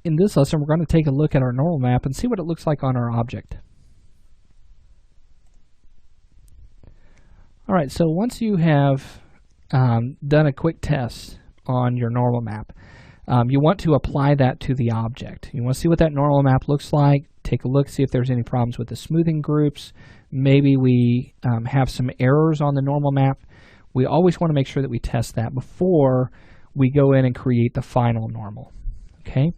in this lesson, we're going to take a look at our normal map and see what it looks like on our object. All right, so once you have done a quick test on your normal map, you want to apply that to the object. You want to see what that normal map looks like, take a look, see if there's any problems with the smoothing groups. Maybe we have some errors on the normal map. We always want to make sure that we test that before we go in and create the final normal. Okay,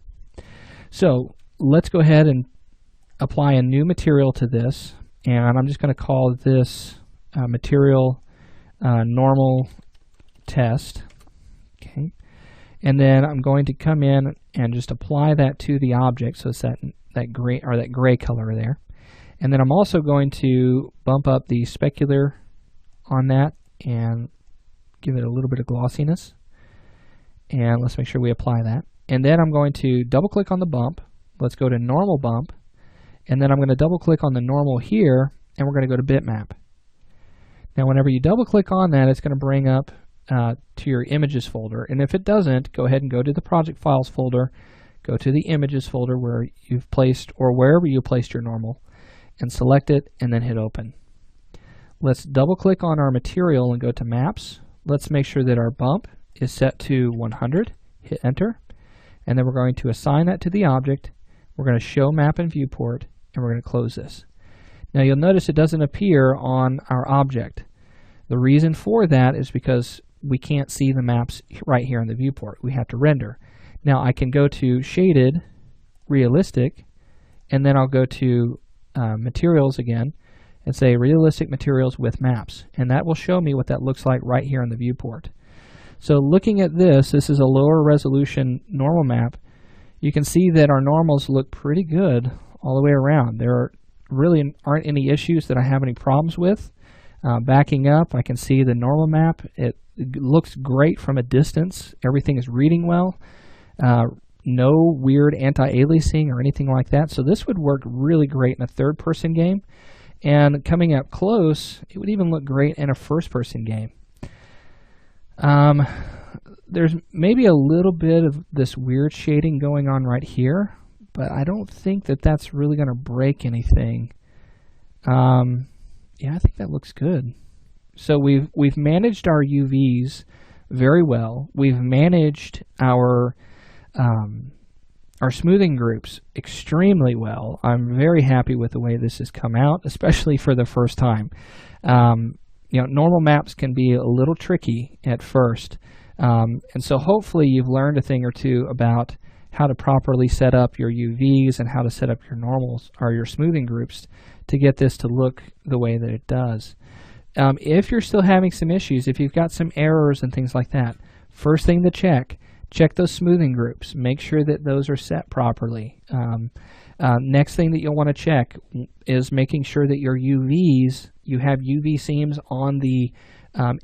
so let's go ahead and apply a new material to this, and I'm just going to call this material normal test. Okay, and then I'm going to come in and just apply that to the object, so it's that gray color there. And then I'm also going to bump up the specular on that and give it a little bit of glossiness. And let's make sure we apply that. And then I'm going to double click on the bump. Let's go to normal bump. And then I'm going to double click on the normal here, and we're going to go to bitmap. Now whenever you double click on that, it's going to bring up to your images folder. And if it doesn't, go ahead and go to the project files folder, go to the images folder where you've placed, or wherever you placed your normal, and select it and then hit open. Let's double click on our material and go to maps. Let's make sure that our bump is set to 100, hit enter, and then we're going to assign that to the object. We're going to show map and viewport, and we're going to close this. Now you'll notice it doesn't appear on our object. The reason for that is because we can't see the maps right here in the viewport. We have to render. Now I can go to shaded, realistic, and then I'll go to materials again and say realistic materials with maps, and that will show me what that looks like right here in the viewport. So looking at this is a lower resolution normal map. You can see that our normals look pretty good all the way around. There really aren't any issues that I have any problems with. Backing up, I can see the normal map. It looks great from a distance. Everything is reading well. No weird anti-aliasing or anything like that. So this would work really great in a third-person game. And coming up close, it would even look great in a first-person game. There's maybe a little bit of this weird shading going on right here, but I don't think that that's really going to break anything. Yeah, I think that looks good. So we've managed our UVs very well. We've managed our smoothing groups extremely well. I'm very happy with the way this has come out, especially for the first time. You know, normal maps can be a little tricky at first, and so hopefully you've learned a thing or two about how to properly set up your UVs and how to set up your normals or your smoothing groups to get this to look the way that it does. If you're still having some issues, if you've got some errors and things like that, first thing to check those smoothing groups. Make sure that those are set properly. Next thing that you'll want to check is making sure that your UVs, you have UV seams on the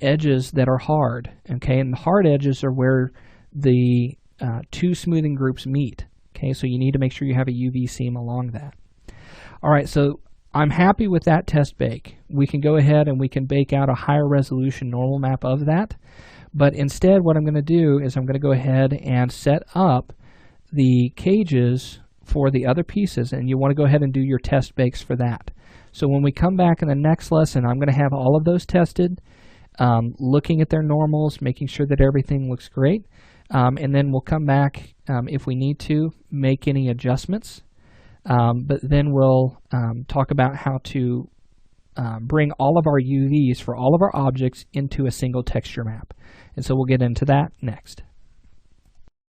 edges that are hard. Okay, and the hard edges are where the two smoothing groups meet. Okay, so you need to make sure you have a UV seam along that. All right, so I'm happy with that test bake. We can go ahead and we can bake out a higher resolution normal map of that. But instead, what I'm going to do is I'm going to go ahead and set up the cages for the other pieces, and you want to go ahead and do your test bakes for that. So when we come back in the next lesson, I'm going to have all of those tested, looking at their normals, making sure that everything looks great, and then we'll come back if we need to make any adjustments. But then we'll talk about how to bring all of our UVs for all of our objects into a single texture map. And so we'll get into that next.